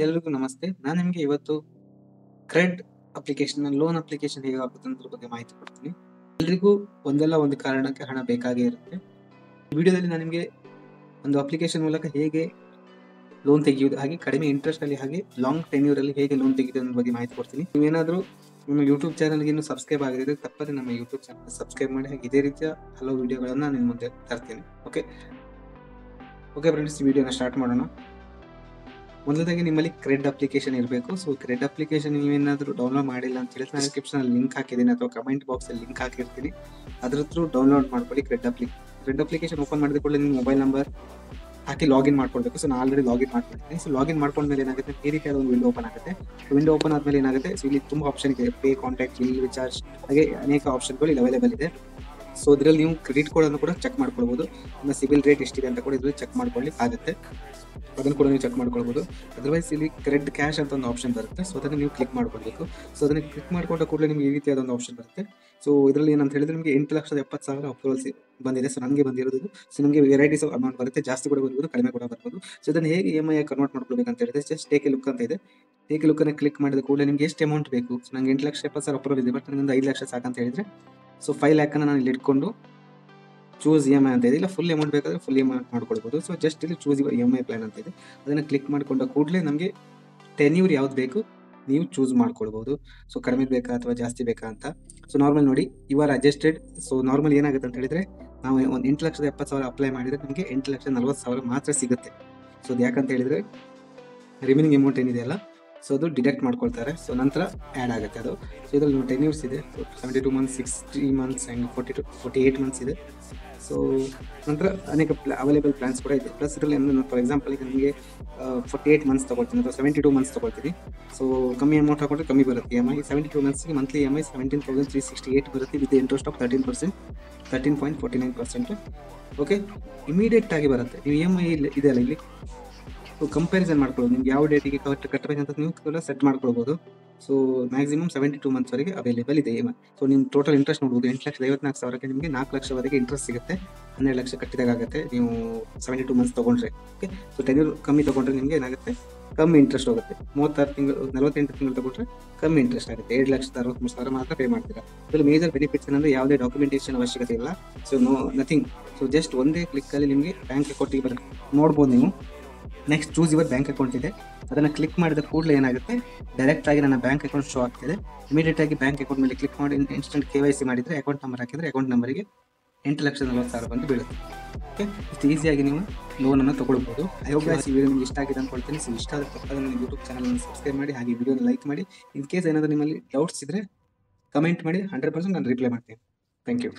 ಎಲ್ರಿಗೂ ನಮಸ್ತೆ. ನಾನು ನಿಮಗೆ ಇವತ್ತು ಕ್ರೆಡ್ ಅಪ್ಲಿಕೇಶನ್ ಲೋನ್ ಅಪ್ಲಿಕೇಶನ್ ಹೇಗೆ ಆಗುತ್ತೆ ಅನ್ನೋದ್ರ ಬಗ್ಗೆ ಮಾಹಿತಿ ಕೊಡ್ತೀನಿ. ಎಲ್ರಿಗೂ ಒಂದಲ್ಲ ಒಂದು ಕಾರಣಕ್ಕೆ ಹಣ ಬೇಕಾಗೇ ಇರುತ್ತೆ. ಈ ವಿಡಿಯೋದಲ್ಲಿ ನಾನು ನಿಮಗೆ ಒಂದು ಅಪ್ಲಿಕೇಶನ್ ಮೂಲಕ ಹೇಗೆ ಲೋನ್ ತೆಗೆಯುವುದು, ಹಾಗೆ ಕಡಿಮೆ ಇಂಟ್ರೆಸ್ಟ್ ಅಲ್ಲಿ ಹಾಗೆ ಲಾಂಗ್ ಟೆನ್ಯೂರ್ ಅಲ್ಲಿ ಹೇಗೆ ಲೋನ್ ತೆಗೆಯುವುದು ಅನ್ನೋ ಬಗ್ಗೆ ಮಾಹಿತಿ ಕೊಡ್ತೀನಿ. ನೀವೇನಾದರೂ ನಮ್ಮ ಯೂಟ್ಯೂಬ್ ಚಾನಲ್ಗೆ ಇನ್ನೂ ಸಬ್ಸ್ಕ್ರೈಬ್ ಆಗಿದ್ರೆ ತಪ್ಪದೆ ನಮ್ಮ ಯೂಟ್ಯೂಬ್ ಚಾನಲ್ ಸಬ್ಸ್ಕ್ರೈಬ್ ಮಾಡಿ, ಹಾಗೆ ಇದೇ ರೀತಿಯ ಹಲವು ವಿಡಿಯೋಗಳನ್ನ ನಿಮ್ಮ ಮುಂದೆ ತರ್ತೀನಿ. ಓಕೆ ಫ್ರೆಂಡ್ಸ್, ಈ ವಿಡಿಯೋನ ಸ್ಟಾರ್ಟ್ ಮಾಡೋಣ. ಮೊದಲದಾಗಿ ನಿಮ್ಮಲ್ಲಿ ಕ್ರೆಡ್ ಅಪ್ಲಿಕೇಶನ್ ಇರಬೇಕು. ಸೊ ಕ್ರೆಡ್ ಅಪ್ಲಿಕೇಶನ್ ನೀವೇನಾದರೂ ಡೌನ್ಲೋಡ್ ಮಾಡಿಲ್ಲ ಅಂತ ಹೇಳಿದ್ರೆ ನಾನು ಡಿಸ್ಕ್ರಿಪ್ಷನ್ ಲಿಂಕ್ ಹಾಕಿದ್ದೀನಿ ಅಥವಾ ಕಮೆಂಟ್ ಬಾಕ್ಸ್ ಅಲ್ಲಿ ಲಿಂಕ್ ಹಾಕಿರ್ತೀನಿ. ಅದ್ರ ಥ್ರೂ ಡೌನ್ಲೋಡ್ ಮಾಡ್ಕೊಳ್ಳಿ. ಕ್ರೆಡ್ ಅಪ್ಲಿಕೇಶನ್ ಓಪನ್ ಮಾಡಿದ ಕೂಡಲೇ ನಿಮ್ಮ ಮೊಬೈಲ್ ನಂಬರ್ ಹಾಕಿ ಲಾಗಿನ್ ಮಾಡ್ಕೊಳ್ಬೇಕು. ಸೊ ನಾನು ಆಲ್ರೆಡಿ ಲಾಗಿನ್ ಮಾಡ್ಕೊಂಡಿದ್ದೀನಿ. ಸೊ ಲಾಗಿನ್ ಮಾಡ್ಕೊಂಡ್ಮೇಲೆ ಏನಾಗುತ್ತೆ, ಈ ರೀತಿಯಾದ ಒಂದು ವಿಂಡೋ ಓಪನ್ ಆಗುತ್ತೆ. ವಿಂಡೋ ಓಪನ್ ಆದ್ಮೇಲೆ ಏನಾಗುತ್ತೆ, ಸೊ ಇಲ್ಲಿ ತುಂಬಾ ಆಪ್ಷನ್ ಇದೆ. ಪೇ, ಕಾಂಟ್ಯಾಕ್ಟ್, ಬಿಲ್, ರಿಚಾರ್ಜ್, ಹಾಗೆ ಅನೇಕ ಆಪ್ಷನ್ಗಳು ಇಲ್ಲಿ ಅವೈಲೇಬಲ್ ಇದೆ. ಸೊ ಇದರಲ್ಲಿ ನೀವು ಕ್ರೆಡಿಟ್ ಕೋಡ್ ಅನ್ನು ಕೂಡ ಚೆಕ್ ಮಾಡ್ಕೊಳ್ಬಹುದು. ನಿಮ್ಮ ಸಿಬಿಲ್ ರೇಟ್ ಎಷ್ಟಿದೆ ಅಂತ ಕೂಡ ಇದ್ರಲ್ಲಿ ಚೆಕ್ ಮಾಡ್ಕೊಳ್ಳಿ ಆಗುತ್ತೆ. ಅದನ್ನು ಕೂಡ ನೀವು ಚೆಕ್ ಮಾಡ್ಕೊಳ್ಬಹುದು. ಅದರ್ವೈಸ್ ಇಲ್ಲಿ ಕ್ರೆಡ್ ಕ್ಯಾಶ್ ಅಂತ ಒಂದು ಆಪ್ಷನ್ ಬರುತ್ತೆ. ಸೊ ಅದನ್ನು ನೀವು ಕ್ಲಿಕ್ ಮಾಡ್ಕೊಳ್ಬೇಕು. ಸೊ ಅದನ್ನು ಕ್ಲಿಕ್ ಮಾಡ್ಕೊಂಡ ಕೂಡಲೇ ನಿಮಗೆ ಈ ರೀತಿಯಾದ ಒಂದು ಆಪ್ಷನ್ ಬರುತ್ತೆ. ಸೊ ಇದರಲ್ಲಿ ಏನಂತ ಹೇಳಿದ್ರೆ ನಿಮಗೆ 8,70,000 ಅಪ್ರೂವಲ್ಸ್ ಬಂದಿದೆ. ಸೊ ನನಗೆ ಬಂದಿರೋದು. ಸೊ ನಿಮಗೆ ವೆರೈಟೀಸ್ ಆಫ್ ಅಮೌಂಟ್ ಬರುತ್ತೆ. ಜಾಸ್ತಿ ಕೂಡ ಬರ್ಬೋದು, ಕಡಿಮೆ ಕೂಡ ಬರ್ಬೋದು. ಸೊ ಇದನ್ನು ಹೇಗೆ EMI ಕನ್ವರ್ಟ್ ಮಾಡ್ಕೊಳ್ಬೇಕು ಅಂತ ಹೇಳಿದ್ರೆ ಜಸ್ಟ್ ಟೇಕ್ ಎ ಲುಕ್ ಅಂತ ಇದೆ. ಟೇಕ್ ಎ ಲುಕ್ ಅನ್ನು ಕ್ಲಿಕ್ ಮಾಡಿದ ಕೂಡಲೇ ನಿಮಗೆ ಎಷ್ಟು ಅಮೌಂಟ್ ಬೇಕು. ಸೊ ನನಗೆ 8,70,000 ಅಪ್ರೂವಲ್ ಇದೆ, ಬಟ್ ನನಗೆ 5 ಲಕ್ಷ ಸಾಕಂತ ಹೇಳಿದ್ರೆ ಸೊ 5 ಲ್ಯಾಕ್ ಅನ್ನು ನಾನು ಇಲ್ಲಿ ಇಟ್ಕೊಂಡು ಚೂಸ್ EMI ಅಂತ ಇದೆ. ಇಲ್ಲ ಫುಲ್ ಅಮೌಂಟ್ ಬೇಕಾದ್ರೆ ಫುಲ್ EMI ಮಾಡ್ಕೊಳ್ಬೋದು. ಸೊ ಜಸ್ಟ್ ಇಲ್ಲಿ ಚೂಸ್ EMI ಪ್ಲಾನ್ ಅಂತ ಇದೆ. ಅದನ್ನು ಕ್ಲಿಕ್ ಮಾಡಿಕೊಂಡ ಕೂಡಲೇ ನಮಗೆ ಟೆನ್ಯೂರ್ ಯಾವ್ದು ಬೇಕು ನೀವು ಚೂಸ್ ಮಾಡ್ಕೊಳ್ಬೋದು. ಸೊ ಕಡಿಮೆ ಬೇಕಾ ಅಥವಾ ಜಾಸ್ತಿ ಬೇಕಾ ಅಂತ. ಸೊ ನಾರ್ಮಲ್ ನೋಡಿ, you are adjusted. So normal ಏನಾಗುತ್ತೆ ಅಂತ ಹೇಳಿದ್ರೆ ನಾವು ಒಂದು 8,70,000 ಅಪ್ಲೈ ಮಾಡಿದ್ರೆ ನಮಗೆ 8,40,000 ಮಾತ್ರ ಸಿಗುತ್ತೆ. ಸೊ ಅದು ಯಾಕಂತ ಹೇಳಿದ್ರೆ ರಿಮೈನಿಂಗ್ ಅಮೌಂಟ್ ಏನಿದೆಯಲ್ಲ, ಸೊ ಅದು ಡಿಡಕ್ಟ್ ಮಾಡ್ಕೊಳ್ತಾರೆ. ಸೊ ನಂತರ ಆ್ಯಡ್ ಆಗುತ್ತೆ ಅದು. ಸೊ ಇದರಲ್ಲಿ ಟೆನ್ಯೂರ್ಸ್ ಇದೆ. 72 ಮಂತ್ಸ್, 60 ಮಂತ್ಸ್ ಆ್ಯಂಡ್ 48 ಮಂತ್ಸ್ ಇದೆ. ಸೊ ನಂತರ ಅನೇಕ ಅವೈಲೇಬಲ್ ಪ್ಲಾನ್ಸ್ ಕೂಡ ಇದೆ. ಪ್ಲಸ್ ಇದರಲ್ಲಿ ಫಾರ್ ಎಕ್ಸಾಂಪಲ್ ಈಗ ನಿಮಗೆ 48 ಮಂತ್ಸ್ ತೊಗೊಳ್ತೀನಿ ಅಥವಾ 72 ಮಂತ್ಸ್ ತೊಗೊಳ್ತೀನಿ. ಸೊ ಕಮ್ಮಿ ಅಮೌಂಟ್ ಹಾಕೊಂಡ್ರೆ ಕಮ್ಮಿ ಬರುತ್ತೆ EMI. 72 ಮಂತ್ಸ್ಗೆ ಮಂತ್ಲಿ EMI 17,368 ಬರುತ್ತೆ with interest of 13%, 13.49%. Okay, immediate ಆಗಿ ಬರುತ್ತೆ. ನೀವು EMI ಇದೆಯಲ್ಲ ಇಲ್ಲಿ ಕಂಪ್ಯಾರಿಸನ್ ಮಾಡ್ಕೊಳ್ಳೋದು, ನಿಮ್ಗೆ ಯಾವ ಡೇಟಿಗೆ ಕಟ್ಟಬೇಕಂತ ನೀವು ಕೂಡ ಸೆಟ್ ಮಾಡ್ಕೊಳ್ಬೋದು. ಸೊ ಮ್ಯಾಕ್ಸಿಮಮ್ 72 ಮಂತ್ಸ್ ವರೆಗೆ ಅವೈಲೇಬಲ್ ಇದೆ EMI. ಸೊ ನಿಮ್ಮ ಟೋಟಲ್ ಇಂಟ್ರೆಸ್ಟ್ ನೋಡ್ಬೋದು, 8,54,000ಕ್ಕೆ ನಿಮಗೆ 4 ಲಕ್ಷವರೆಗೆ ಇಂಟ್ರೆಸ್ಟ್ ಸಿಗುತ್ತೆ. 12 ಲಕ್ಷ ಕಟ್ಟಿದಾಗುತ್ತೆ ನೀವು 72 ಮಂತ್ಸ್ ತೊಗೊಂಡ್ರೆ. ಓಕೆ, ಸೊ ಟೆನ್ಯೂರ್ ಕಮ್ಮಿ ತೊಗೊಂಡ್ರೆ ನಿಮಗೆ ಏನಾಗುತ್ತೆ, ಕಮ್ಮಿ ಇಂಟ್ರೆಸ್ಟ್ ಹೋಗುತ್ತೆ. 36 ತಿಂಗಳು 48 ತಿಂಗಳು ತೊಗೊಂಡ್ರೆ ಕಮ್ಮಿ ಇಂಟ್ರೆಸ್ಟ್ ಆಗುತ್ತೆ. 7,63,000 ಮಾತ್ರ ಪೇ ಮಾಡ್ತೀರಾ. ಇದರಲ್ಲಿ ಮೇಜರ್ ಬೆನಿಫಿಟ್ಸ್ ಏನಂದ್ರೆ ಯಾವುದೇ ಡಾಕ್ಯುಮೆಂಟೇಷನ್ ಅವಶ್ಯಕತೆ ಇಲ್ಲ. So nothing. ಸೊ ಜಸ್ಟ್ ಒಂದೇ ಕ್ಲಿಕ್ಕಲ್ಲಿ ನಿಮಗೆ ಬ್ಯಾಂಕ್ ಅಕೌಂಟಿಗೆ ಬರುತ್ತೆ. ನೋಡ್ಬೋದು ನೀವು. Next choose your bank account ಇದೆ. ಅದನ್ನು ಕ್ಲಿಕ್ ಮಾಡಿದ ಕೂಡಲೇ ಏನಾಗುತ್ತೆ, ಡೈರೆಕ್ಟ್ ಆಗಿ ನನ್ನ ಬ್ಯಾಂಕ್ ಅಕೌಂಟ್ ಶೋ ಆಗ್ತಿದೆ. ಇಮಿಡಿಯೇಟ್ ಆಗಿ ಬ್ಯಾಂಕ್ ಅಕೌಂಟ್ ಮೇಲೆ ಕ್ಲಿಕ್ ಮಾಡಿ ಇನ್ಸ್ಟೆಂಟ್ KYC ಮಾಡಿದರೆ ಅಕೌಂಟ್ ನಂಬರ್ ಹಾಕಿದರೆ ಅಕೌಂಟ್ ನಂಬರಿಗೆ 8,40,000 ಬಂದು ಬೀಳುತ್ತೆ. ಓಕೆ, ಇಷ್ಟು ಈಸಿಯಾಗಿ ನೀವು ಲೋನನ್ನು ತೊಗೊಳ್ಬೋದು. ಐ ಹೋಪ್ ಗೈಸ್ ಈ ವಿಡಿಯೋ ನಿಮಗೆ ಇಷ್ಟ ಆಗಿದೆ ಅಂದ್ಕೊಳ್ತೀನಿ. ಸೊ ಇಷ್ಟ ಆದ ತಪ್ಪದೆ ನನ್ನ ಯೂಟ್ಯೂಬ್ ಚಾನಲನ್ನು ಸಬ್ಸ್ಕ್ರೈಬ್ ಮಾಡಿ, ಹಾಗೆ ವಿಡಿಯೋನ ಲೈಕ್ ಮಾಡಿ. ಇನ್ ಕೇಸ್ ಏನಾದರೂ ನಿಮ್ಮಲ್ಲಿ ಡೌಟ್ಸ್ ಇದ್ದರೆ ಕಮೆಂಟ್ ಮಾಡಿ, 100% ನಾನು ರಿಪ್ಲೈ ಮಾಡ್ತೀನಿ. Thank you.